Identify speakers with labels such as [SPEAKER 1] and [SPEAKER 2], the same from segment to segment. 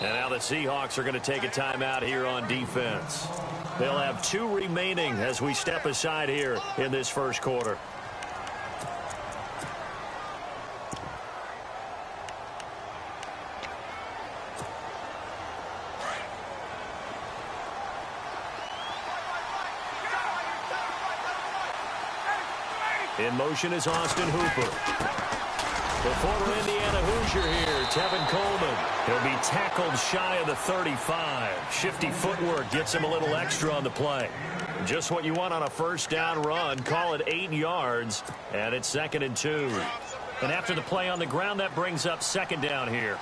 [SPEAKER 1] And now the Seahawks are going to take a timeout here on defense. They'll have 2 remaining as we step aside here in this first quarter. In motion is Austin Hooper. The former Indiana Hoosier here, Tevin Coleman. He'll be tackled shy of the 35. Shifty footwork gets him a little extra on the play. Just what you want on a first down run. Call it 8 yards, and it's 2nd and 2. And after the play on the ground, that brings up 2nd down here.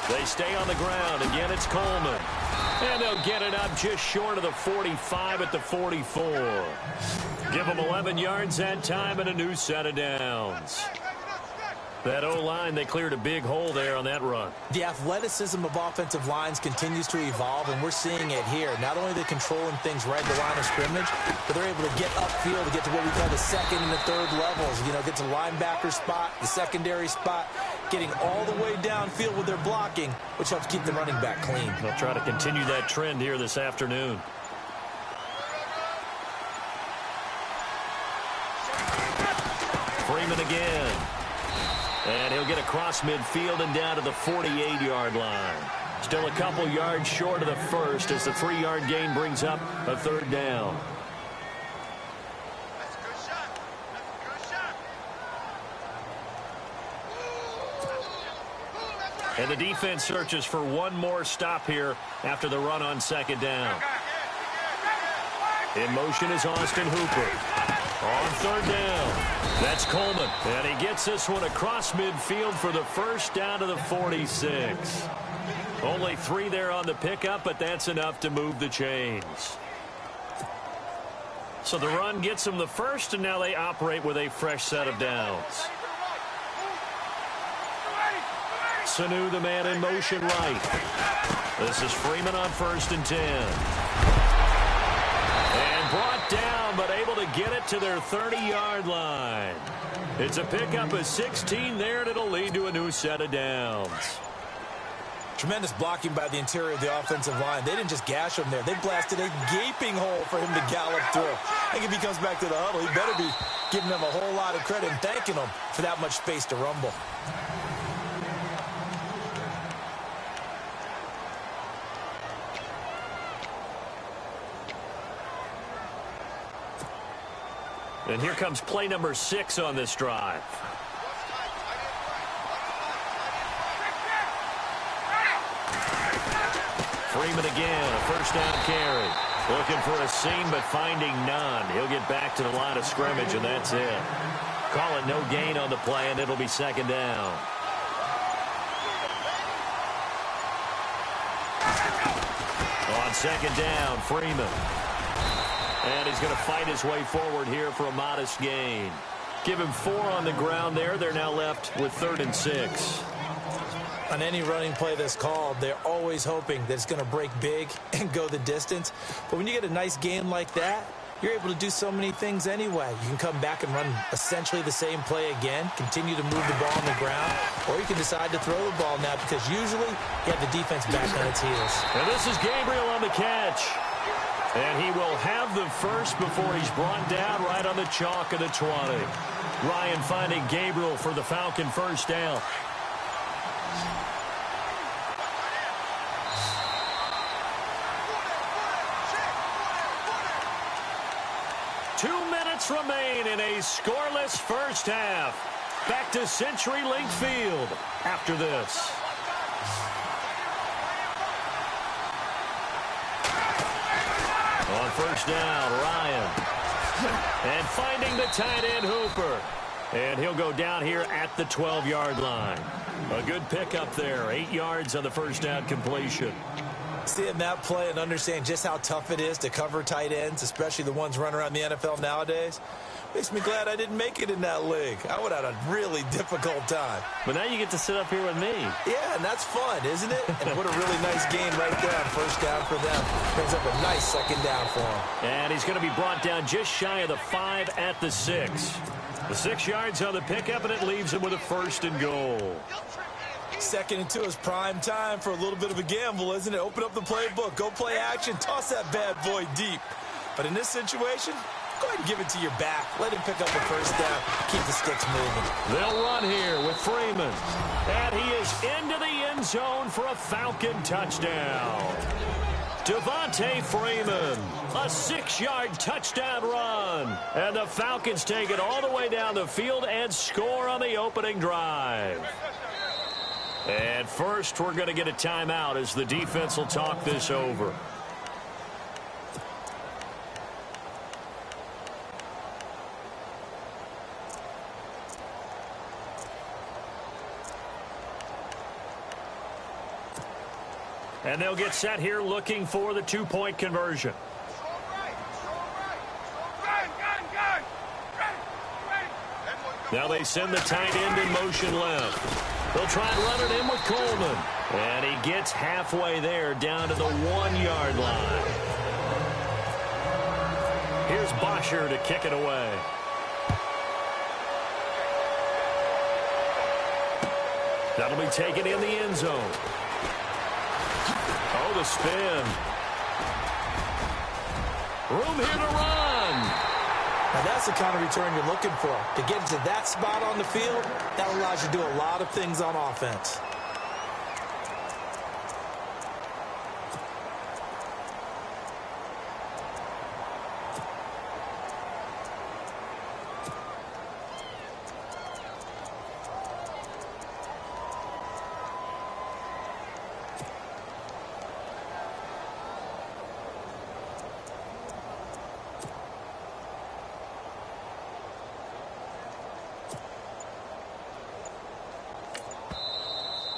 [SPEAKER 1] They stay on the ground. Again, it's Coleman. And they'll get it up just short of the 45 at the 44. Give them 11 yards that time and a new set of downs. That O-line, they cleared a big hole there on that run.
[SPEAKER 2] The athleticism of offensive lines continues to evolve, and we're seeing it here. Not only are they controlling things right at the line of scrimmage, but they're able to get upfield to get to what we call the 2nd and the 3rd levels. You know, get to the linebacker spot, the secondary spot, getting all the way downfield with their blocking, which helps keep the running back clean.
[SPEAKER 1] They'll try to continue that trend here this afternoon. Freeman again. And he'll get across midfield and down to the 48-yard line. Still a couple yards short of the first as the 3-yard gain brings up a 3rd down. And the defense searches for one more stop here after the run on 2nd down. In motion is Austin Hooper. On 3rd down, that's Coleman. And he gets this one across midfield for the first down to the 46. Only 3 there on the pickup, but that's enough to move the chains. So the run gets them the first, and now they operate with a fresh set of downs. Sanu, the man in motion right. This is Freeman on 1st and 10. And brought down, but able to get it to their 30-yard line. It's a pickup of 16 there, and it'll lead to a new set of downs.
[SPEAKER 2] Tremendous blocking by the interior of the offensive line. They didn't just gash him there. They blasted a gaping hole for him to gallop through. I think if he comes back to the huddle, he better be giving them a whole lot of credit and thanking them for that much space to rumble.
[SPEAKER 1] And here comes play number 6 on this drive. Freeman again, a first down carry. Looking for a seam, but finding none. He'll get back to the line of scrimmage, and that's it. Call it no gain on the play, and it'll be 2nd down. On 2nd down, Freeman. And he's going to fight his way forward here for a modest gain. Give him 4 on the ground there. They're now left with 3rd and 6.
[SPEAKER 2] On any running play that's called, they're always hoping that it's going to break big and go the distance. But when you get a nice game like that, you're able to do so many things anyway. You can come back and run essentially the same play again, continue to move the ball on the ground, or you can decide to throw the ball now because usually you have the defense back on its heels.
[SPEAKER 1] And this is Gabriel on the catch. And he will have the first before he's brought down right on the chalk of the 20. Ryan finding Gabriel for the Falcon first down. Remain in a scoreless first half. Back to CenturyLink Field after this. On first down, Ryan. And finding the tight end, Hooper. And he'll go down here at the 12-yard line. A good pickup there. 8 yards on the first down completion.
[SPEAKER 2] Seeing that play and understand just how tough it is to cover tight ends, especially the ones running around the NFL nowadays, makes me glad I didn't make it in that league. I would have had a really difficult time.
[SPEAKER 1] But now you get to sit up here with me.
[SPEAKER 2] Yeah, and that's fun, isn't it? And what a really nice game right there on first down for them. Brings up a nice 2nd down for him.
[SPEAKER 1] And he's going to be brought down just shy of the 5 at the 6. The 6 yards on the pickup, and it leaves him with a 1st and goal.
[SPEAKER 2] 2nd and 2 is prime time for a little bit of a gamble, isn't it? Open up the playbook, go play action, toss that bad boy deep. But in this situation, go ahead and give it to your back. Let him pick up the 1st down. Keep the sticks moving.
[SPEAKER 1] They'll run here with Freeman. And he is into the end zone for a Falcon touchdown. Devontae Freeman, a 6-yard touchdown run. And the Falcons take it all the way down the field and score on the opening drive. And first, we're going to get a timeout as the defense will talk this over. And they'll get set here looking for the 2-point conversion. Now they send the tight end in motion left. They'll try and run it in with Coleman. And he gets halfway there down to the 1-yard line. Here's Bosher to kick it away. That'll be taken in the end zone. Oh, the spin. Room here to run.
[SPEAKER 2] Now, that's the kind of return you're looking for. To get into that spot on the field, that allows you to do a lot of things on offense.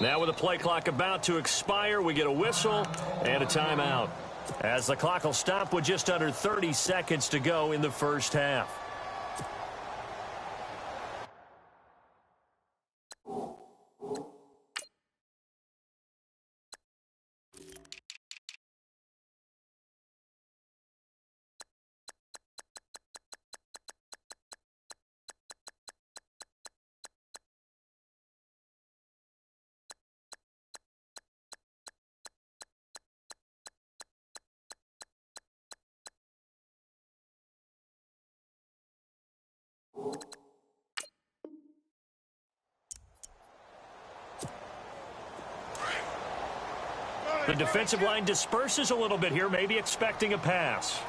[SPEAKER 1] Now with the play clock about to expire, we get a whistle and a timeout. As the clock will stop with just under 30 seconds to go in the first half. The defensive line disperses a little bit here, maybe expecting a pass.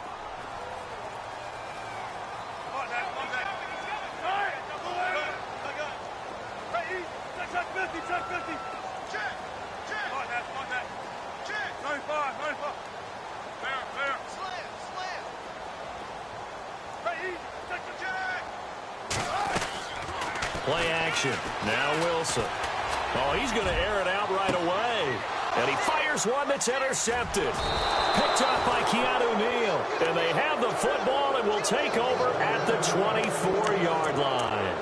[SPEAKER 1] Play action. Now Wilson. Oh, he's going to air it out right away. And he fires one that's intercepted. Picked up by Keanu Neal. And they have the football and will take over at the 24-yard line.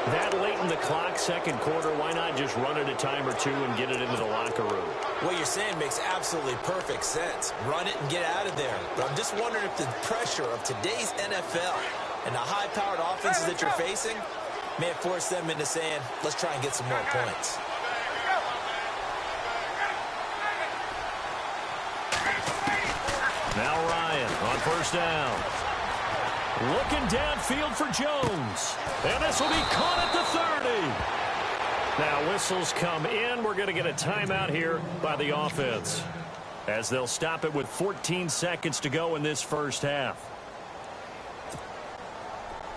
[SPEAKER 1] That late in the clock, second quarter, why not just run it a time or two and get it into the locker room?
[SPEAKER 2] What you're saying makes absolutely perfect sense. Run it and get out of there. But I'm just wondering if the pressure of today's NFL and the high-powered offenses that you're facing may have forced them into saying, let's try and get some more points.
[SPEAKER 1] Now Ryan on first down. Looking downfield for Jones. And this will be caught at the 30. Now whistles come in. We're going to get a timeout here by the offense, as they'll stop it with 14 seconds to go in this first half.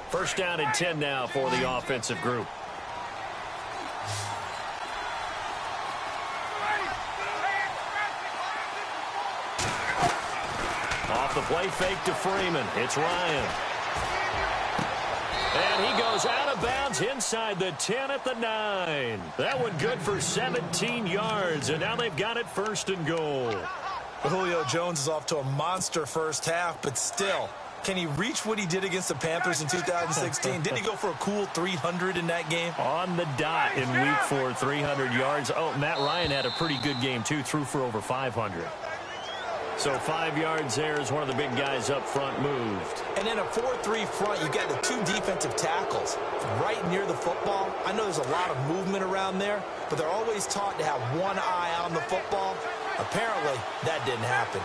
[SPEAKER 1] First down and 10 now for the offensive group. Off the play fake to Freeman. It's Ryan. And he goes out of bounds inside the 10 at the 9. That one good for 17 yards, and now they've got it first and goal.
[SPEAKER 2] Julio Jones is off to a monster first half, but still, can he reach what he did against the Panthers in 2016? Didn't he go for a cool 300 in that game?
[SPEAKER 1] On the dot in week 4, 300 yards. Oh, Matt Ryan had a pretty good game, too. Threw for over 500. So 5 yards there as one of the big guys up front moved.
[SPEAKER 2] And in a 4-3 front, you got the 2 defensive tackles right near the football. I know there's a lot of movement around there, but they're always taught to have one eye on the football. Apparently, that didn't happen.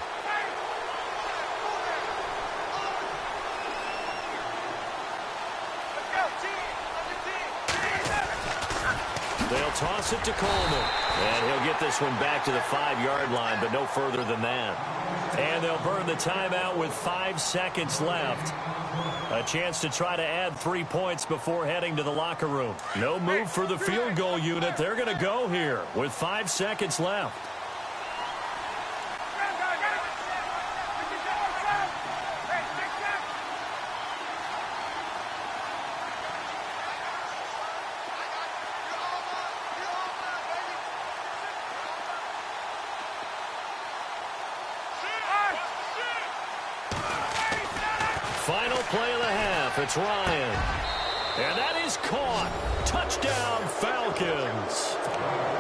[SPEAKER 1] They'll toss it to Coleman. And he'll get this one back to the 5-yard line, but no further than that. And they'll burn the timeout with 5 seconds left. A chance to try to add 3 points before heading to the locker room. No move for the field goal unit. They're going to go here with 5 seconds left. Final play of the half. It's Ryan. And that is caught. Touchdown, Falcons.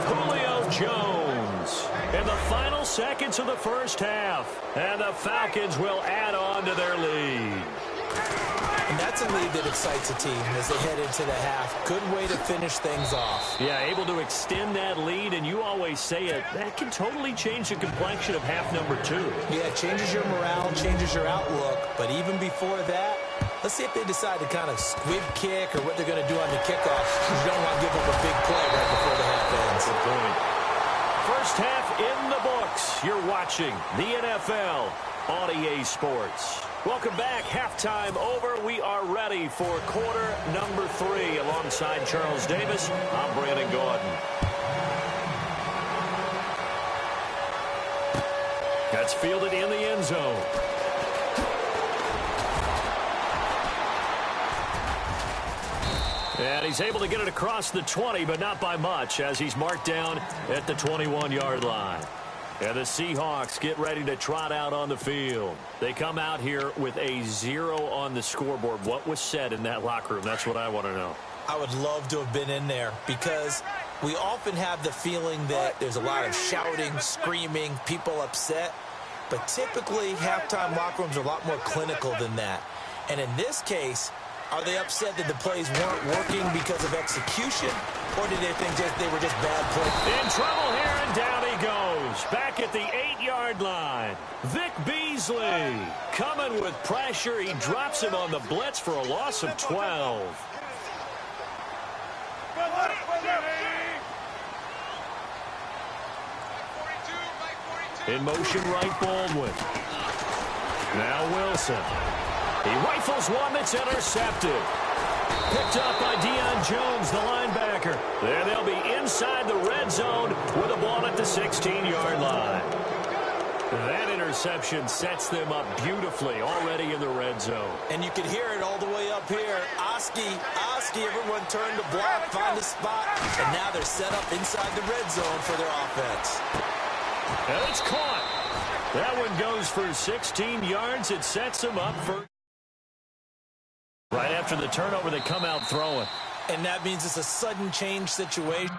[SPEAKER 1] Julio Jones in the final seconds of the first half. And the Falcons will add on to their lead.
[SPEAKER 2] And that's a lead that excites a team as they head into the half. Good way to finish things off.
[SPEAKER 1] Yeah, able to extend that lead, and you always say it, that can totally change the complexion of half number 2.
[SPEAKER 2] Yeah, it changes your morale, changes your outlook. But even before that, let's see if they decide to kind of squib kick or what they're going to do on the kickoff. You don't want to give up a big play right before the half ends.
[SPEAKER 1] Good point. First half in the books. You're watching the NFL on EA Sports. Welcome back. Halftime over. We are ready for quarter number 3. Alongside Charles Davis, I'm Brandon Gordon. That's fielded in the end zone. And he's able to get it across the 20, but not by much, as he's marked down at the 21-yard line. And the Seahawks get ready to trot out on the field. They come out here with a 0 on the scoreboard. What was said in that locker room? That's what I want to know.
[SPEAKER 2] I would love to have been in there because we often have the feeling that there's a lot of shouting, screaming, people upset. But typically, halftime locker rooms are a lot more clinical than that. And in this case, are they upset that the plays weren't working because of execution? Or did they think they were just bad plays?
[SPEAKER 1] In trouble here, and down he goes. Back at the 8-yard line. Vic Beasley coming with pressure. He drops him on the blitz for a loss of 12. In motion, right Baldwin. Now Wilson. He rifles one that's intercepted. Picked up by Deion Jones, the linebacker. There they'll be inside the red zone with a ball at the 16-yard line. That interception sets them up beautifully already in the red zone.
[SPEAKER 2] And you can hear it all the way up here. Oski, everyone turned to block, find a spot, and now they're set up inside the red zone for their offense.
[SPEAKER 1] And it's caught. That one goes for 16 yards. It sets them up for... Right after the turnover, they come out throwing.
[SPEAKER 2] And that means it's a sudden change situation.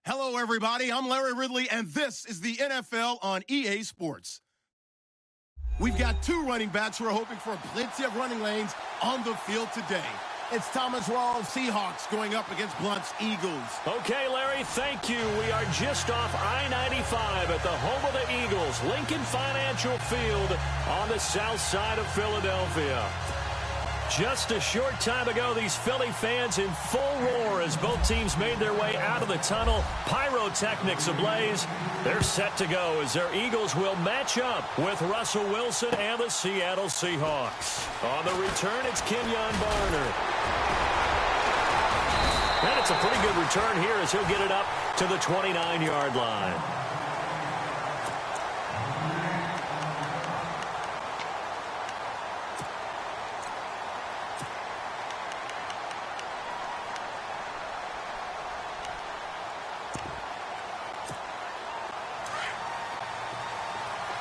[SPEAKER 3] Hello, everybody. I'm Larry Ridley, and this is the NFL on EA Sports. We've got two running backs who are hoping for plenty of running lanes on the field today. It's Thomas Rawls, Seahawks, going up against Blunt's Eagles.
[SPEAKER 1] Okay, Larry, thank you. We are just off I-95 at the home of the Eagles, Lincoln Financial Field on the south side of Philadelphia. Just a short time ago, these Philly fans in full roar as both teams made their way out of the tunnel. Pyrotechnics ablaze. They're set to go as their Eagles will match up with Russell Wilson and the Seattle Seahawks. On the return, it's Kenyon Barner. And it's a pretty good return here as he'll get it up to the 29-yard line.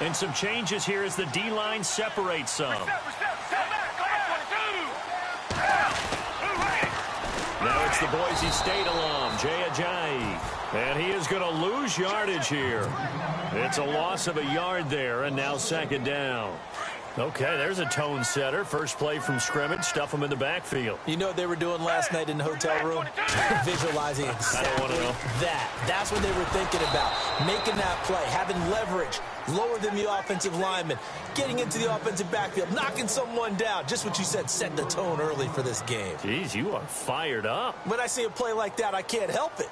[SPEAKER 1] And some changes here as the D-line separates some. Now it's the Boise State alum, Jay Ajayi. And he is going to lose yardage here. It's a loss of a yard there, and now second down. Okay, there's a tone setter. First play from scrimmage, stuff them in the backfield.
[SPEAKER 2] You know what they were doing last night in the hotel room? Visualizing exactly that. That's what they were thinking about. Making that play, having leverage, lower than the offensive lineman, getting into the offensive backfield, knocking someone down. Just what you said, set the tone early for this game.
[SPEAKER 1] Jeez, you are fired up.
[SPEAKER 2] When I see a play like that, I can't help it.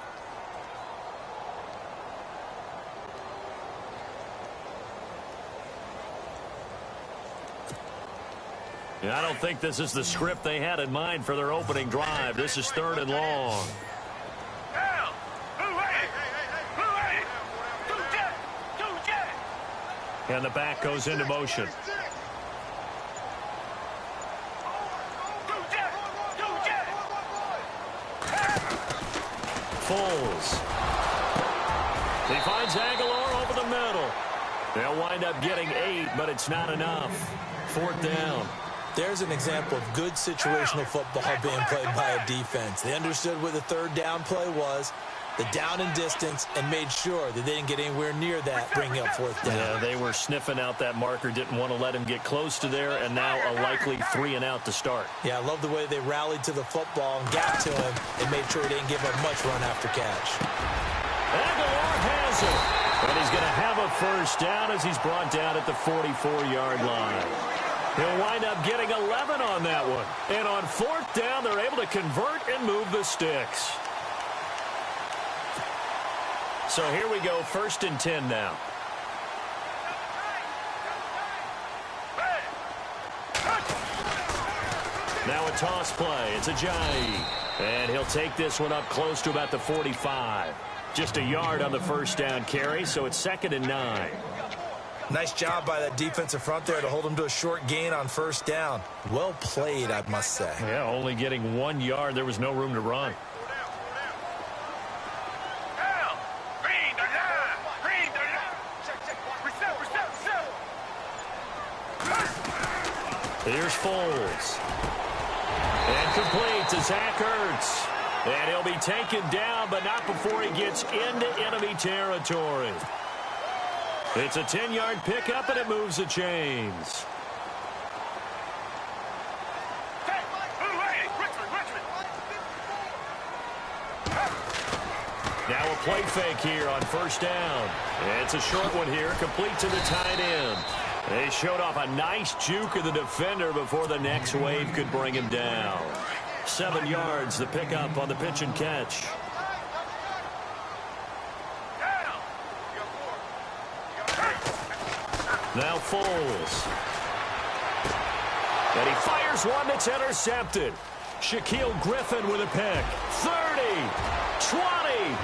[SPEAKER 1] I don't think this is the script they had in mind for their opening drive. This is 3rd and long. And the back goes into motion. Foles. He finds Aguilar over the middle. They'll wind up getting 8, but it's not enough. 4th down.
[SPEAKER 2] There's an example of good situational football being played by a defense. They understood what the 3rd down play was, the down and distance, and made sure that they didn't get anywhere near that, bringing up 4th down.
[SPEAKER 1] Yeah, they were sniffing out that marker, didn't want to let him get close to there, and now a likely 3 and out to start.
[SPEAKER 2] Yeah, I love the way they rallied to the football and got to him and made sure he didn't give up much run after catch.
[SPEAKER 1] Aguilar has it, and he's going to have a first down as he's brought down at the 44-yard line. He'll wind up getting 11 on that one. And on 4th down, they're able to convert and move the sticks. So here we go, 1st and 10 now. Now a toss play. It's Ajayi. And he'll take this one up close to about the 45. Just a yard on the first down carry, so it's 2nd and 9.
[SPEAKER 2] Nice job by that defensive front there to hold him to a short gain on 1st down. Well played, I must say.
[SPEAKER 1] Yeah, only getting 1 yard. There was no room to run. Here's Foles. And complete to Zach Ertz. And he'll be taken down, but not before he gets into enemy territory. It's a 10-yard pickup, and it moves the chains. Now a play fake here on 1st down. It's a short one here, complete to the tight end. They showed off a nice juke of the defender before the next wave could bring him down. 7 yards, the pickup on the pitch and catch. Now Foles. And he fires one that's intercepted. Shaquille Griffin with a pick. 30, 20.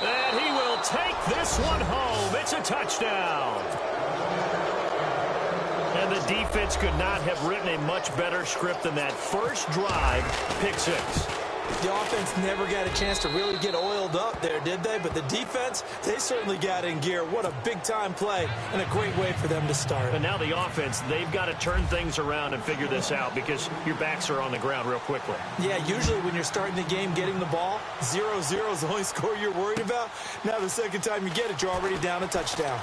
[SPEAKER 1] And he will take this one home. It's a touchdown. And the defense could not have written a much better script than that first drive, pick 6.
[SPEAKER 2] The offense never got a chance to really get oiled up there, did they? But the defense, they certainly got in gear. What a big-time play and a great way for them to start.
[SPEAKER 1] But now the offense, they've got to turn things around and figure this out because your backs are on the ground real quickly.
[SPEAKER 2] Yeah, usually when you're starting the game getting the ball, 0-0 is the only score you're worried about. Now the second time you get it, you're already down a touchdown.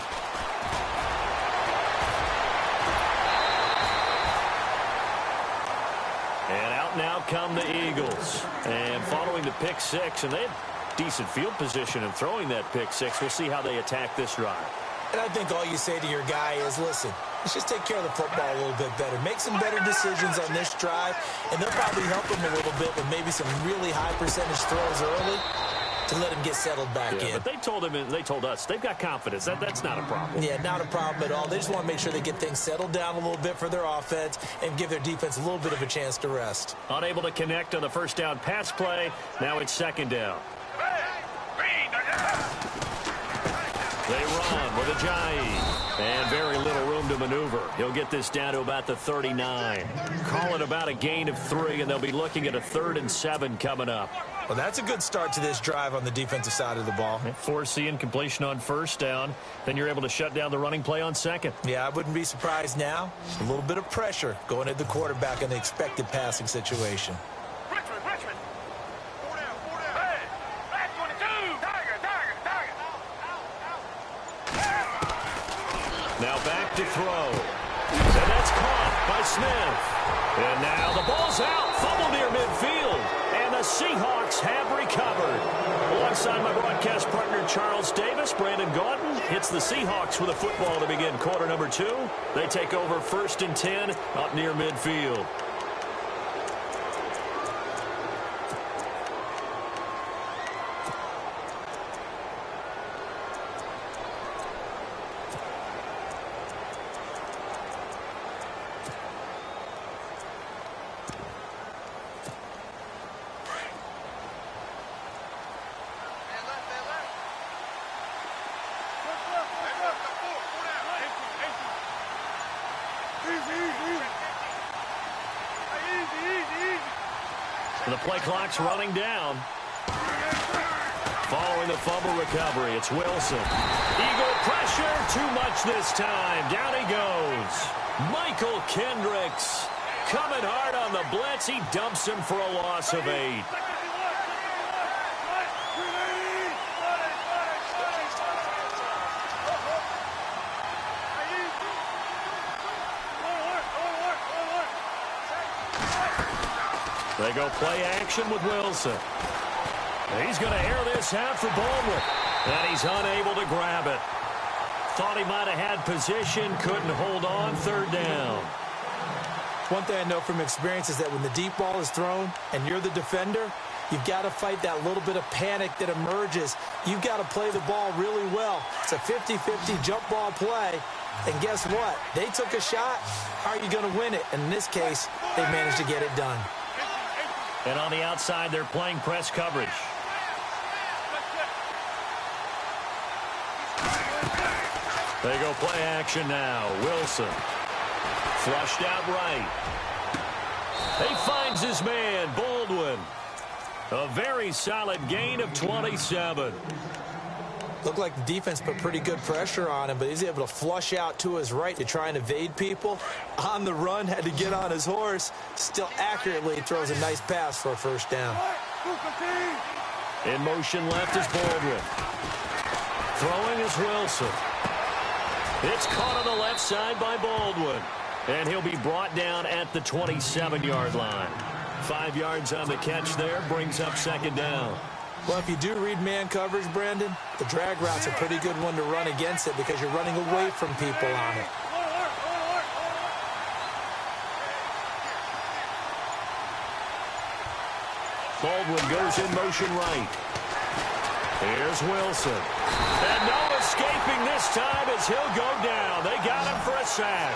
[SPEAKER 1] And out now come the Eagles. And following the pick six, and they had decent field position in throwing that pick six. We'll see how they attack this drive.
[SPEAKER 2] And I think all you say to your guy is, listen, let's just take care of the football a little bit better. Make some better decisions on this drive, and they'll probably help him a little bit with maybe some really high percentage throws early to let him get settled back in.
[SPEAKER 1] But they told him, and they told us, they've got confidence. That's not a problem.
[SPEAKER 2] Yeah, not a problem at all. They just want to make sure they get things settled down a little bit for their offense and give their defense a little bit of a chance to rest.
[SPEAKER 1] Unable to connect on the first down pass play. Now it's second down. They run with Ajayi. And very little room to maneuver. He'll get this down to about the 39. Call it about a gain of 3, and they'll be looking at a 3rd and 7 coming up.
[SPEAKER 2] Well, that's a good start to this drive on the defensive side of the ball.
[SPEAKER 1] Force the incompletion on first down. Then you're able to shut down the running play on second.
[SPEAKER 2] Yeah, I wouldn't be surprised now. A little bit of pressure going at the quarterback in the expected passing situation.
[SPEAKER 4] Richmond. 4 down. Hey, back 22. Tiger.
[SPEAKER 1] Now back to throw. And that's caught by Smith. And now the ball's out. Fumble near midfield. And the Seahawks have recovered. Alongside my broadcast partner, Charles Davis, Brandon Gaudin hits the Seahawks with a football to begin quarter number 2. They take over 1st and 10 up near midfield. The play clock's running down. Following the fumble recovery, it's Wilson. Eagle pressure, too much this time. Down he goes. Michael Kendricks coming hard on the blitz. He dumps him for a loss of 8. They go play action with Wilson. He's going to air this out for Baldwin. And he's unable to grab it. Thought he might have had position, couldn't hold on, 3rd down.
[SPEAKER 2] One thing I know from experience is that when the deep ball is thrown and you're the defender, you've got to fight that little bit of panic that emerges. You've got to play the ball really well. It's a 50-50 jump ball play. And guess what? They took a shot. How are you going to win it? And in this case, they managed to get it done.
[SPEAKER 1] And on the outside, they're playing press coverage. They go play action now. Wilson. Flushed out right. He finds his man, Baldwin. A very solid gain of 27.
[SPEAKER 2] Looked like the defense put pretty good pressure on him, but he's able to flush out to his right to try and evade people. On the run, had to get on his horse. Still accurately throws a nice pass for a 1st down.
[SPEAKER 1] In motion left is Baldwin. Throwing is Wilson. It's caught on the left side by Baldwin. And he'll be brought down at the 27-yard line. 5 yards on the catch there, brings up 2nd down.
[SPEAKER 2] Well, if you do read man coverage, Brandon, the drag route's a pretty good one to run against it because you're running away from people on it.
[SPEAKER 1] Baldwin goes in motion right. Here's Wilson. And no escaping this time as he'll go down. They got him for a sack.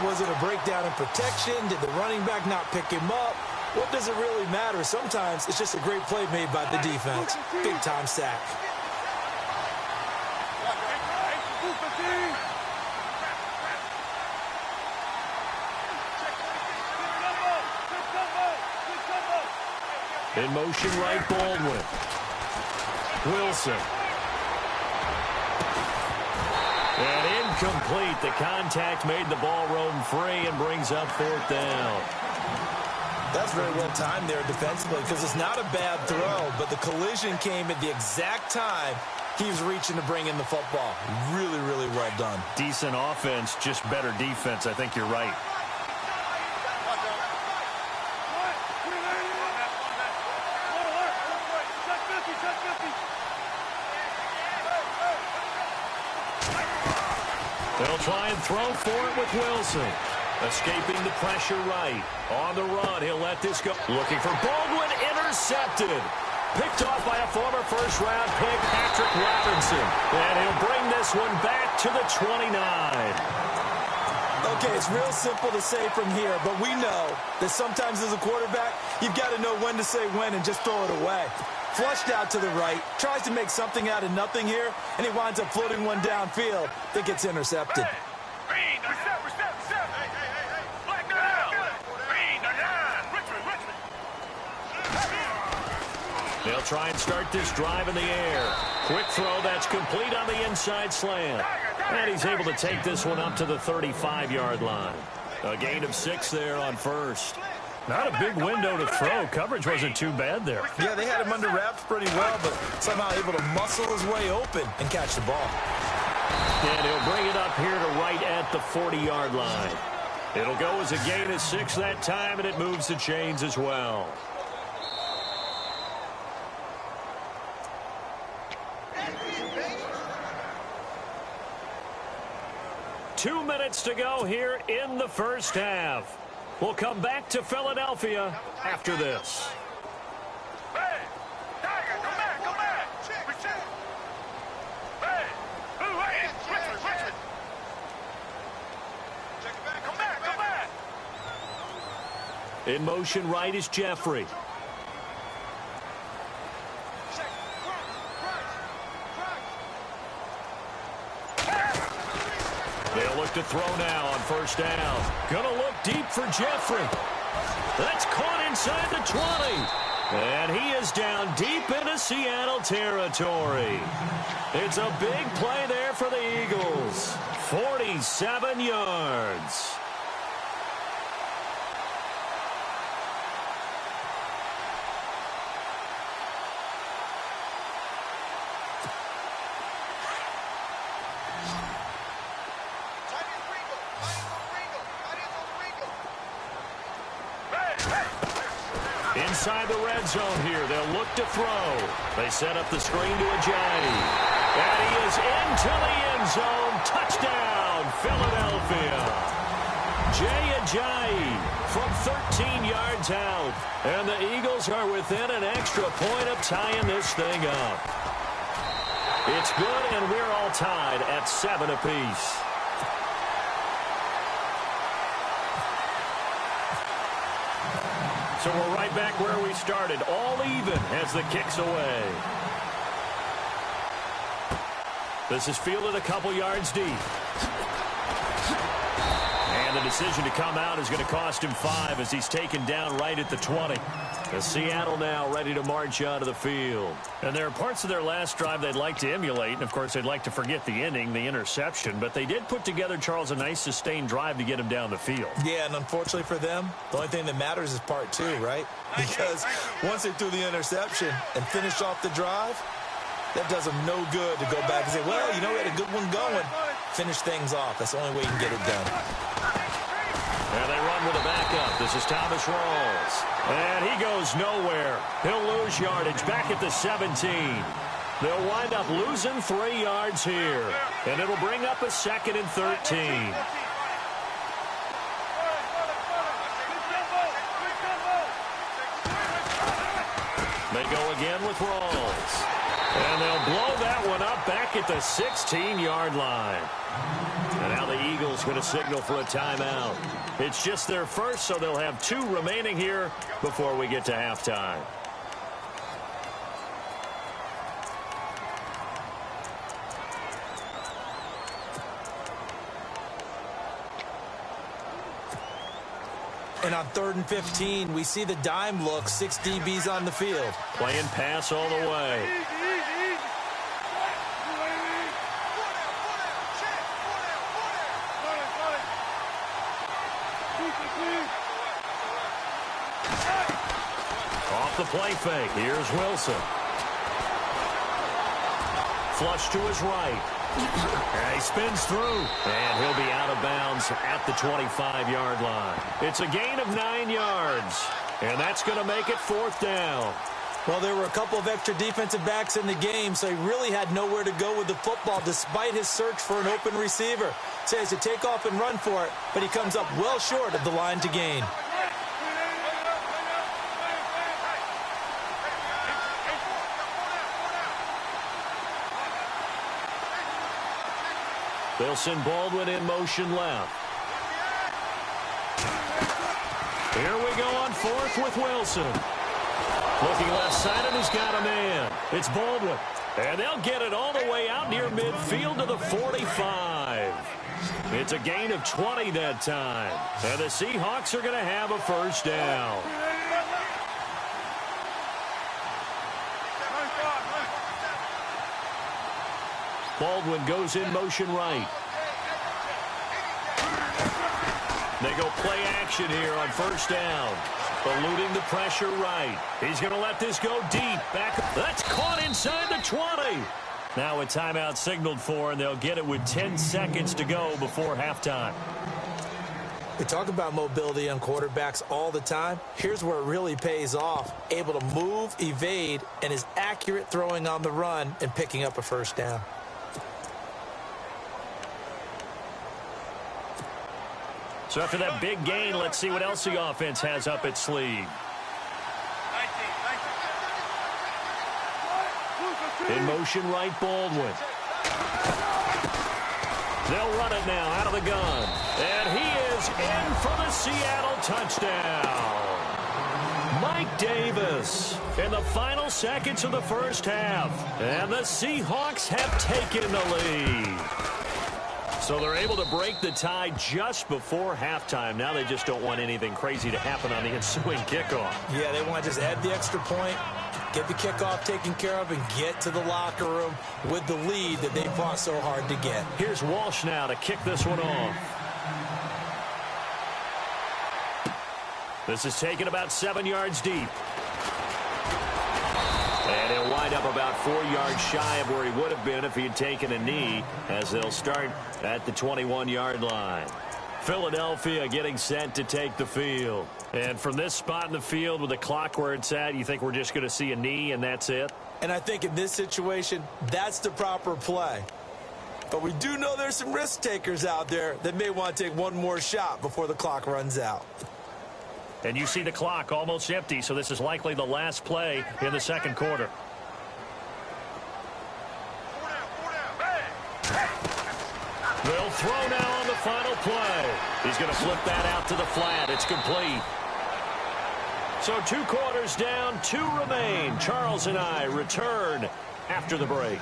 [SPEAKER 2] Was it a breakdown in protection? Did the running back not pick him up? What does it really matter? Sometimes it's just a great play made by the defense. Big-time sack.
[SPEAKER 1] In motion right, Baldwin. Wilson. And incomplete. The contact made the ball roam free and brings up 4th down.
[SPEAKER 2] That's very well timed there defensively because it's not a bad throw, but the collision came at the exact time he was reaching to bring in the football. Really, really well done.
[SPEAKER 1] Decent offense, just better defense. I think you're right. They'll try and throw for it with Wilson. Escaping the pressure right. On the run, he'll let this go. Looking for Baldwin, intercepted. Picked off by a former first-round pick, Patrick Robinson. And he'll bring this one back to the 29.
[SPEAKER 2] Okay, it's real simple to say from here, but we know that sometimes as a quarterback, you've got to know when to say when and just throw it away. Flushed out to the right, tries to make something out of nothing here, and he winds up floating one downfield that gets intercepted.
[SPEAKER 1] They'll try and start this drive in the air. Quick throw that's complete on the inside slant. And he's able to take this one up to the 35-yard line. A gain of 6 there on first. Not a big window to throw. Coverage wasn't too bad there.
[SPEAKER 2] Yeah, they had him under wraps pretty well, but somehow able to muscle his way open and catch the ball.
[SPEAKER 1] And he'll bring it up here to right at the 40-yard line. It'll go as a gain of 6 that time, and it moves the chains as well. Two minutes to go here in the first half. We'll come back to Philadelphia after this.
[SPEAKER 4] Hey, Tiger, come back, come back. Hey, Richard. Check it back, come back.
[SPEAKER 1] In motion right is Jeffrey. They'll look to throw now on first down. Gonna look deep for Jeffrey. That's caught inside the 20. And he is down deep into Seattle territory. It's a big play there for the Eagles. 47 yards. Inside the red zone here, they'll look to throw. They set up the screen to Ajayi. And he is into the end zone. Touchdown, Philadelphia. Jay Ajayi from 13 yards out. And the Eagles are within an extra point of tying this thing up. It's good, and we're all tied at 7 apiece. So we're right back where we started, all even as the kick's away. This is fielded a couple yards deep. And the decision to come out is going to cost him 5 as he's taken down right at the 20. The Seattle now ready to march out of the field. And there are parts of their last drive they'd like to emulate. And, of course, they'd like to forget the inning, the interception. But they did put together, Charles, a nice sustained drive to get him down the field.
[SPEAKER 2] Yeah, and unfortunately for them, the only thing that matters is part 2, right? Because once they threw the interception and finished off the drive, that does them no good to go back and say, well, you know, we had a good one going. Finish things off. That's the only way you can get it done.
[SPEAKER 1] And they run with a backup. This is Thomas Rawls. And he goes nowhere. He'll lose yardage back at the 17. They'll wind up losing 3 yards here. And it'll bring up a 2nd and 13. They go again with Rawls. And they'll blow that one up back at the 16-yard line. And now the Eagles going to signal for a timeout. It's just their first, so they'll have 2 remaining here before we get to halftime.
[SPEAKER 2] And on 3rd and 15, we see the dime look, 6 DBs on the field.
[SPEAKER 1] Playing pass all the way. Off the play fake. Here's Wilson. Flush to his right. And he spins through. And he'll be out of bounds at the 25-yard line. It's a gain of 9 yards. And that's going to make it 4th down.
[SPEAKER 2] Well, there were a couple of extra defensive backs in the game, so he really had nowhere to go with the football despite his search for an open receiver. So he has to take off and run for it, but he comes up well short of the line to gain.
[SPEAKER 1] They'll send Baldwin in motion left. Here we go on 4th with Wilson. Looking left-sided, he's got a man. It's Baldwin. And they'll get it all the way out near midfield to the 45. It's a gain of 20 that time. And the Seahawks are going to have a 1st down. Baldwin goes in motion right. They go play action here on 1st down. Eluding the pressure right. He's going to let this go deep. Back. That's caught inside the 20. Now a timeout signaled for, and they'll get it with 10 seconds to go before halftime.
[SPEAKER 2] We talk about mobility on quarterbacks all the time. Here's where it really pays off. Able to move, evade, and is accurate throwing on the run and picking up a 1st down.
[SPEAKER 1] So after that big gain, let's see what else the offense has up its sleeve. In motion right, Baldwin. They'll run it now out of the gun. And he is in for the Seattle touchdown. Mike Davis in the final seconds of the 1st half. And the Seahawks have taken the lead. So they're able to break the tie just before halftime. Now they just don't want anything crazy to happen on the ensuing kickoff.
[SPEAKER 2] Yeah, they want to just add the extra point, get the kickoff taken care of, and get to the locker room with the lead that they fought so hard to get.
[SPEAKER 1] Here's Walsh now to kick this one off. This is taken about 7 yards deep. And he'll wind up about 4 yards shy of where he would have been if he had taken a knee, as they'll start at the 21-yard line. Philadelphia getting set to take the field. And from this spot in the field with the clock where it's at, you think we're just going to see a knee and that's it?
[SPEAKER 2] And I think in this situation, that's the proper play. But we do know there's some risk takers out there that may want to take one more shot before the clock runs out.
[SPEAKER 1] And you see the clock almost empty, so this is likely the last play in the 2nd quarter. They'll throw now on the final play. He's going to flip that out to the flat. It's complete. So 2 quarters down, 2 remain. Charles and I return after the break.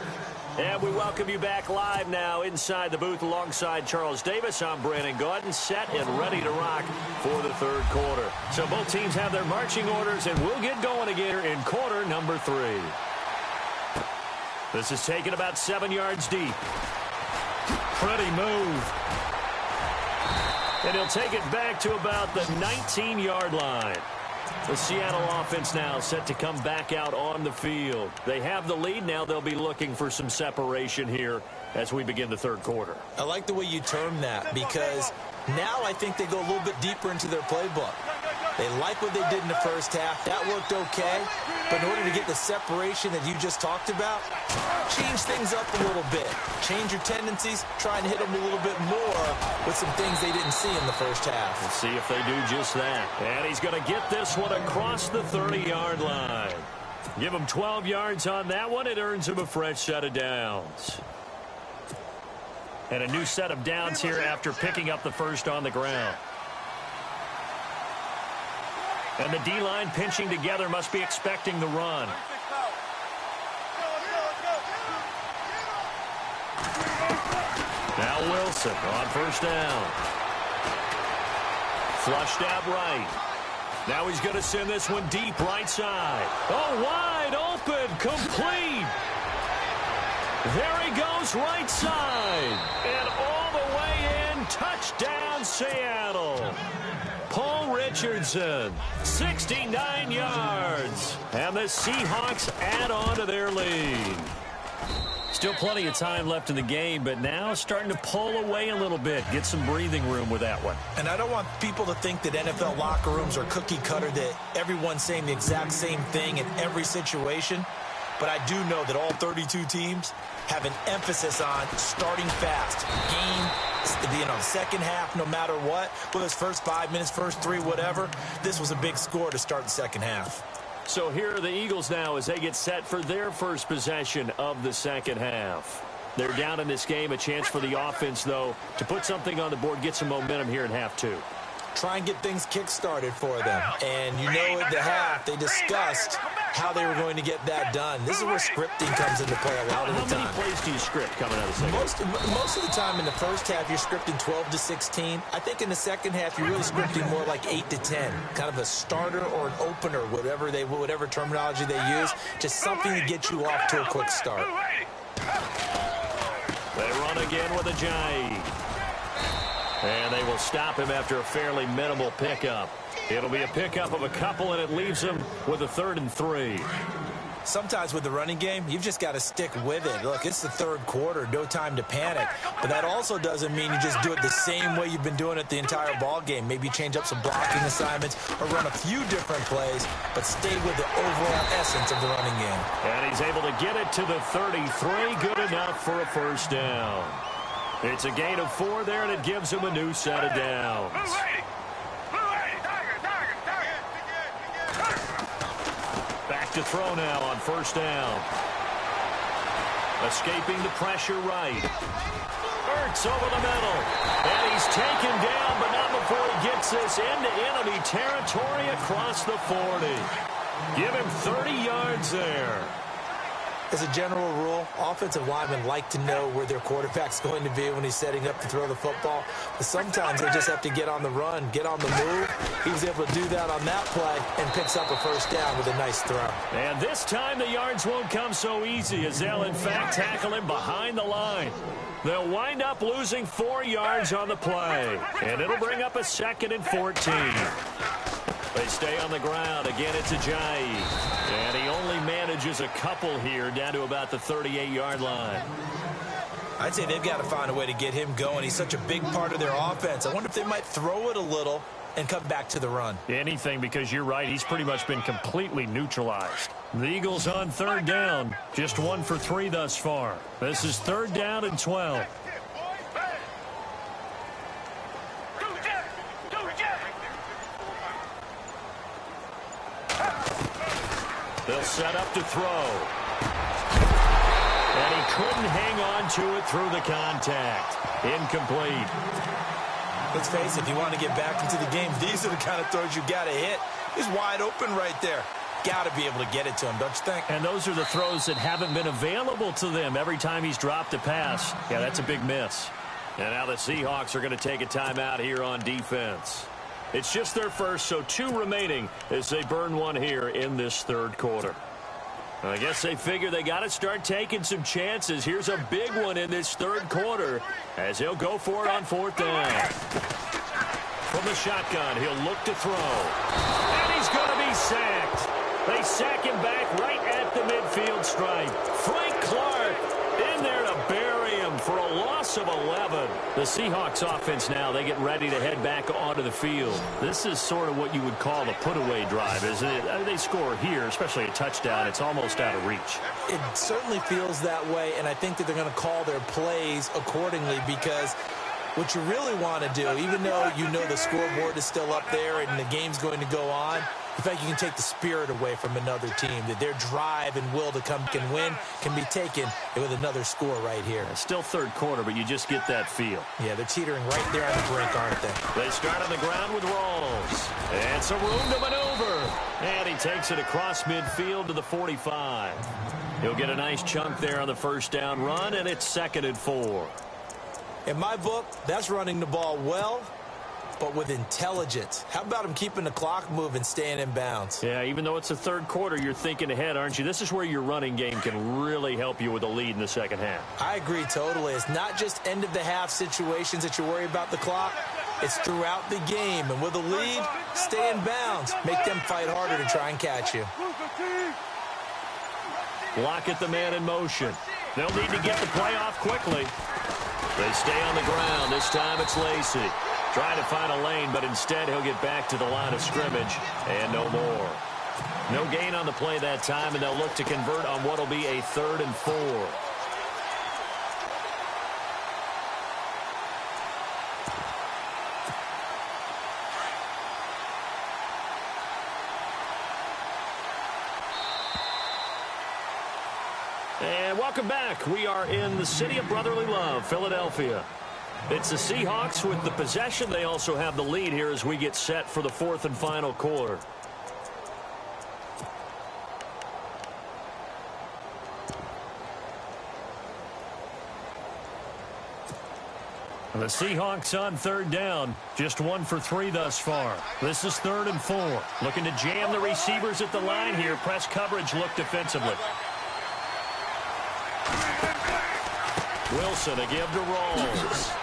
[SPEAKER 1] And we welcome you back live now inside the booth alongside Charles Davis. I'm Brandon Gaudin, set and ready to rock for the 3rd quarter. So both teams have their marching orders, and we'll get going again in quarter number 3. This is taken about 7 yards deep. Pretty move. And he'll take it back to about the 19-yard line. The Seattle offense now set to come back out on the field. They have the lead. Now they'll be looking for some separation here as we begin the 3rd quarter.
[SPEAKER 2] I like the way you term that, because now I think they go a little bit deeper into their playbook. They like what they did in the 1st half. That worked okay. But in order to get the separation that you just talked about, change things up a little bit. Change your tendencies. Try and hit them a little bit more with some things they didn't see in the 1st half.
[SPEAKER 1] Let's see if they do just that. And he's going to get this one across the 30-yard line. Give him 12 yards on that one. It earns him a fresh set of downs. And a new set of downs here after picking up the 1st on the ground. And the D-line pinching together, must be expecting the run. Now Wilson on 1st down. Flushed out right. Now he's going to send this one deep right side. Oh, wide open, complete. There he goes right side. And all the way in, touchdown Seattle. Paul Richardson, 69 yards. And the Seahawks add on to their lead. Still plenty of time left in the game, but now starting to pull away a little bit. Get some breathing room with that one.
[SPEAKER 2] And I don't want people to think that NFL locker rooms are cookie cutter, that everyone's saying the exact same thing in every situation. But I do know that all 32 teams have an emphasis on starting fast. Second half, no matter what, whether it's first 5 minutes, first 3, whatever, this was a big score to start the second half.
[SPEAKER 1] So here are the Eagles now as they get set for their first possession of the second half. They're down in this game. A chance for the offense, though, to put something on the board, get some momentum here in half 2.
[SPEAKER 2] Try and get things kick-started for them. And you know at the half, they discussed how they were going to get that done. This is where scripting comes into play a lot of the time.
[SPEAKER 1] How many plays do you script coming out of the second half?
[SPEAKER 2] Most of the time in the first half, you're scripting 12 to 16. I think in the second half, you're really scripting more like 8 to 10. Kind of a starter or an opener, whatever terminology they use. Just something to get you off to a quick start.
[SPEAKER 1] They run again with a J. And they will stop him after a fairly minimal pickup. It'll be a pickup of a couple, and it leaves him with a 3rd and 3.
[SPEAKER 2] Sometimes with the running game, you've just got to stick with it. Look, it's the third quarter, no time to panic. But that also doesn't mean you just do it the same way you've been doing it the entire ball game. Maybe change up some blocking assignments or run a few different plays, but stay with the overall essence of the running game.
[SPEAKER 1] And he's able to get it to the 33. Good enough for a first down. It's a gain of 4 there, and it gives him a new set of downs. Back to throw now on first down. Escaping the pressure right. Ertz over the middle. And he's taken down, but not before he gets this into enemy territory across the 40. Give him 30 yards there.
[SPEAKER 2] As a general rule, offensive linemen like to know where their quarterback's going to be when he's setting up to throw the football. But sometimes they just have to get on the run, get on the move. He was able to do that on that play and picks up a first down with a nice throw.
[SPEAKER 1] And this time the yards won't come so easy as they'll, in fact, tackle him behind the line. They'll wind up losing 4 yards on the play. And it'll bring up a 2nd and 14. They stay on the ground. Again, it's Ajayi. And he only manages a couple here down to about the 38-yard line.
[SPEAKER 2] I'd say they've got to find a way to get him going. He's such a big part of their offense. I wonder if they might throw it a little and come back to the run.
[SPEAKER 1] Anything, because you're right. He's pretty much been completely neutralized. The Eagles on 3rd down. Just 1 for 3 thus far. This is 3rd down and 12. They'll set up to throw. And he couldn't hang on to it through the contact. Incomplete.
[SPEAKER 2] Let's face it, if you want to get back into the game, these are the kind of throws you got to hit. He's wide open right there. Got to be able to get it to him, don't you think?
[SPEAKER 1] And those are the throws that haven't been available to them every time he's dropped a pass. Yeah, that's a big miss. And now the Seahawks are going to take a timeout here on defense. It's just their first, so 2 remaining as they burn 1 here in this 3rd quarter. I guess they figure they got to start taking some chances. Here's a big one in this 3rd quarter as he'll go for it on 4th down. From the shotgun, he'll look to throw. And he's going to be sacked. They sack him back right at the midfield stripe. Frank Clark in there to bury him for a loss of 11. The Seahawks offense now, they get ready to head back onto the field. This is sort of what you would call the put-away drive, isn't it? They score here, especially a touchdown. It's almost out of reach.
[SPEAKER 2] It certainly feels that way, and I think that they're going to call their plays accordingly because what you really want to do, even though you know the scoreboard is still up there and the game's going to go on, in fact, you can take the spirit away from another team, that their drive and will to come and win can be taken with another score right here.
[SPEAKER 1] It's still 3rd quarter, but you just get that feel.
[SPEAKER 2] Yeah, they're teetering right there on the brink, aren't they?
[SPEAKER 1] They start on the ground with Rawls. And some room to maneuver. And he takes it across midfield to the 45. He'll get a nice chunk there on the first down run, and it's 2nd and 4.
[SPEAKER 2] In my book, that's running the ball well but with intelligence. How about him keeping the clock moving, staying in bounds?
[SPEAKER 1] Yeah, even though it's the third quarter, you're thinking ahead, aren't you? This is where your running game can really help you with a lead in the second half.
[SPEAKER 2] I agree totally. It's not just end-of-the-half situations that you worry about the clock. It's throughout the game. And with a lead, stay in bounds. Make them fight harder to try and catch you.
[SPEAKER 1] Lock the man in motion. They'll need to get the play off quickly. They stay on the ground. This time it's Lacey. Trying to find a lane, but instead he'll get back to the line of scrimmage and no more. No gain on the play that time, and they'll look to convert on what will be a 3rd and 4. And welcome back. We are in the city of brotherly love, Philadelphia. It's the Seahawks with the possession. They also have the lead here as we get set for the 4th and final quarter. The Seahawks on 3rd down. Just 1 for 3 thus far. This is 3rd and 4. Looking to jam the receivers at the line here. Press coverage look defensively. Wilson, a give to Rawls.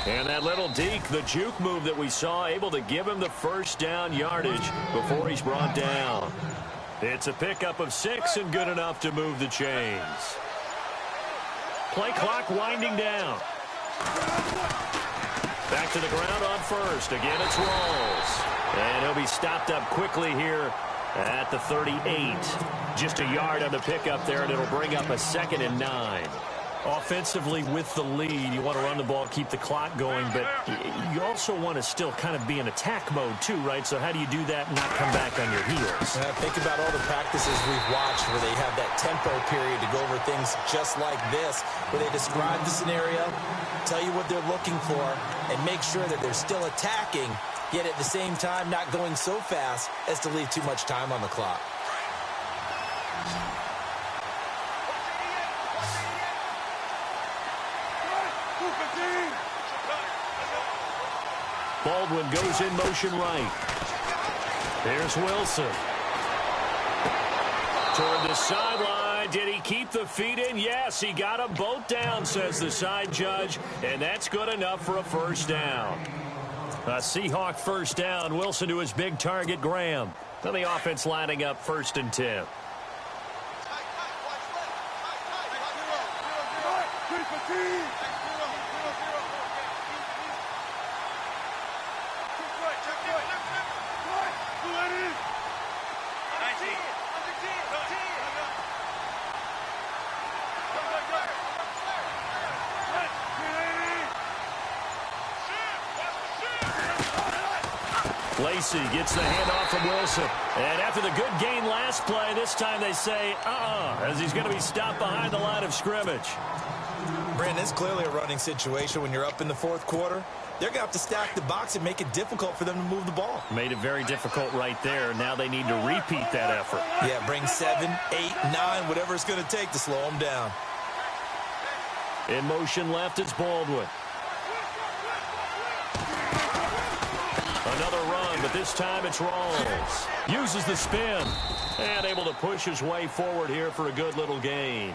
[SPEAKER 1] And that little deke, the juke move that we saw, able to give him the first down yardage before he's brought down. It's a pickup of 6 and good enough to move the chains. Play clock winding down. Back to the ground on first. Again, it's Rawls. And he'll be stopped up quickly here at the 38. Just a yard on the pickup there, and it'll bring up a 2nd and 9. Offensively with the lead, you want to run the ball, keep the clock going, but you also want to still kind of be in attack mode too, right? So how do you do that and not come back on your heels?
[SPEAKER 2] Think about all the practices we've watched where they have that tempo period to go over things just like this, where they describe the scenario, tell you what they're looking for, and make sure that they're still attacking, yet at the same time not going so fast as to leave too much time on the clock.
[SPEAKER 1] Baldwin goes in motion right. Here's Wilson. Toward the sideline. Did he keep the feet in? Yes, he got them both down, says the side judge. And that's good enough for a first down. A Seahawk first down. Wilson to his big target, Graham. Then the offense lining up 1st and 10. Lacey gets the handoff from Wilson. And after the good gain last play, this time they say, as he's going to be stopped behind the line of scrimmage.
[SPEAKER 2] Brandon, it's clearly a running situation when you're up in the 4th quarter. They're going to have to stack the box and make it difficult for them to move the ball.
[SPEAKER 1] Made it very difficult right there. Now they need to repeat that effort.
[SPEAKER 2] Yeah, bring 7, 8, 9, whatever it's going to take to slow them down.
[SPEAKER 1] In motion left is Baldwin. Another run, but this time it's Rawls. Uses the spin. And able to push his way forward here for a good little gain.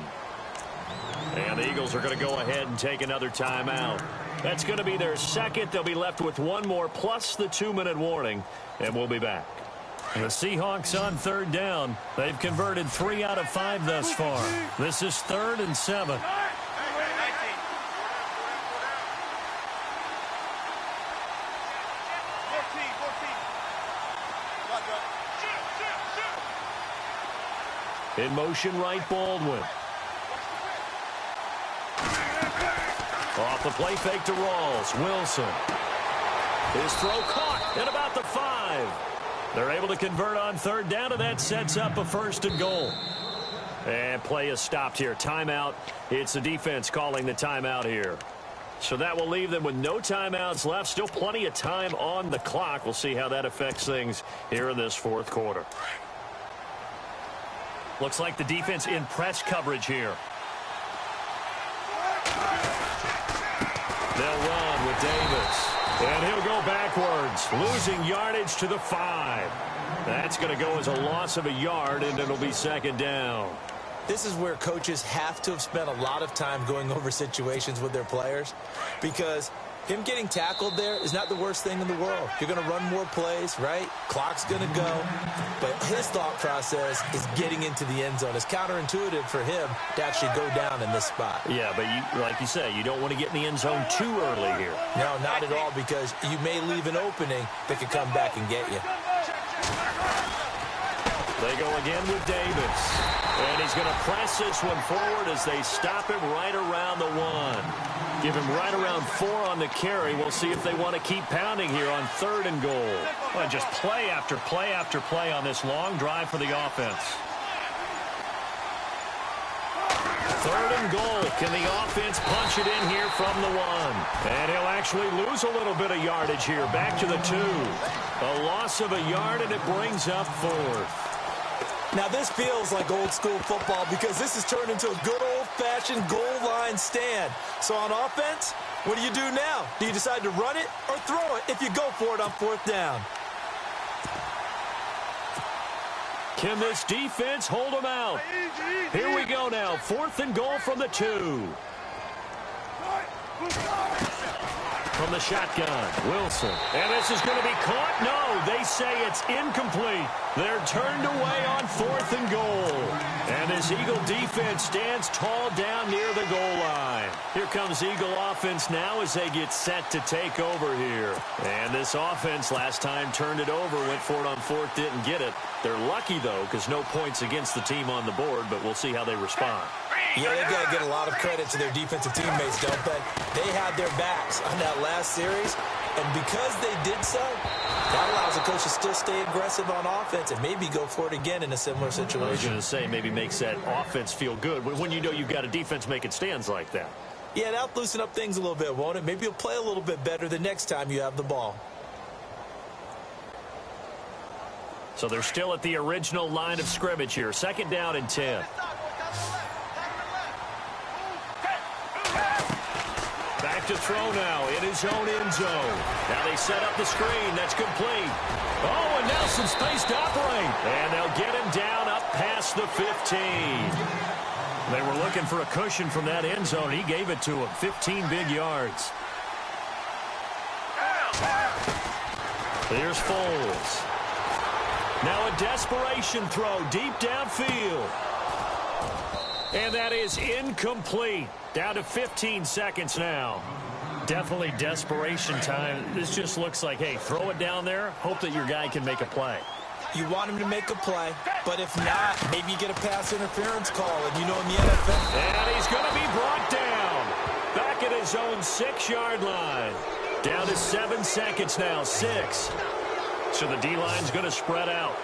[SPEAKER 1] And the Eagles are going to go ahead and take another timeout. That's going to be their 2nd. They'll be left with 1 more plus the 2-minute warning. And we'll be back. The Seahawks on 3rd down. They've converted 3 out of 5 thus far. This is 3rd and 7. In motion right, Baldwin. Off the play fake to Rawls. Wilson. His throw caught at about the 5. They're able to convert on 3rd down, and that sets up a 1st and goal. And play is stopped here. Timeout. It's the defense calling the timeout here. So that will leave them with no timeouts left. Still plenty of time on the clock. We'll see how that affects things here in this 4th quarter. Looks like the defense in press coverage here. Davis. And he'll go backwards, losing yardage to the 5. That's going to go as a loss of a yard, and it'll be second down.
[SPEAKER 2] This is where coaches have to have spent a lot of time going over situations with their players, because him getting tackled there is not the worst thing in the world. You're going to run more plays, right? Clock's going to go. But his thought process is getting into the end zone. It's counterintuitive for him to actually go down in this spot.
[SPEAKER 1] Yeah, but like you say, you don't want to get in the end zone too early here.
[SPEAKER 2] No, not at all, because you may leave an opening that could come back and get you.
[SPEAKER 1] They go again with Davis. And he's going to press this one forward as they stop him right around the 1. Give him right around 4 on the carry. We'll see if they want to keep pounding here on 3rd and goal.
[SPEAKER 5] Well, just play after play after play on this long drive for the offense.
[SPEAKER 1] 3rd and goal. Can the offense punch it in here from the 1? And he'll actually lose a little bit of yardage here. Back to the 2. A loss of a yard, and it brings up 4th.
[SPEAKER 2] Now, this feels like old school football, because this has turned into a good old-fashioned goal line stand. So on offense, what do you do now? Do you decide to run it or throw it if you go for it on 4th down?
[SPEAKER 1] Can this defense hold them out? Here we go now. 4th and goal from the 2. From the shotgun, Wilson. And this is going to be caught. No, they say it's incomplete. They're turned away on 4th and goal. And this Eagle defense stands tall down near the goal line. Here comes Eagle offense now as they get set to take over here. And this offense last time turned it over, went for it on 4th, didn't get it. They're lucky, though, because no points against the team on the board, but we'll see how they respond.
[SPEAKER 2] Yeah, they've got to get a lot of credit to their defensive teammates, don't they? They had their backs on that last series, and because they did so, that allows the coach to still stay aggressive on offense and maybe go for it again in a similar situation.
[SPEAKER 1] I was going to say, maybe makes that offense feel good when you know you've got a defense making stands like that.
[SPEAKER 2] Yeah, that'll loosen up things a little bit, won't it? Maybe you'll play a little bit better the next time you have the ball.
[SPEAKER 1] So they're still at the original line of scrimmage here. 2nd down and 10. Back to throw now in his own end zone. Now they set up the screen. That's complete. Oh, and Nelson space to operate. And they'll get him down up past the 15. They were looking for a cushion from that end zone. He gave it to him. 15 big yards. Here's Foles. Now a desperation throw deep downfield. And that is incomplete. Down to 15 seconds now.
[SPEAKER 5] Definitely desperation time. This just looks like, hey, throw it down there, hope that your guy can make a play.
[SPEAKER 2] You want him to make a play, but if not, maybe you get a pass interference call, and you know in the NFL.
[SPEAKER 1] And he's going to be brought down. Back at his own 6-yard line. Down to 7 seconds now. 6. So the D-line's going to spread out.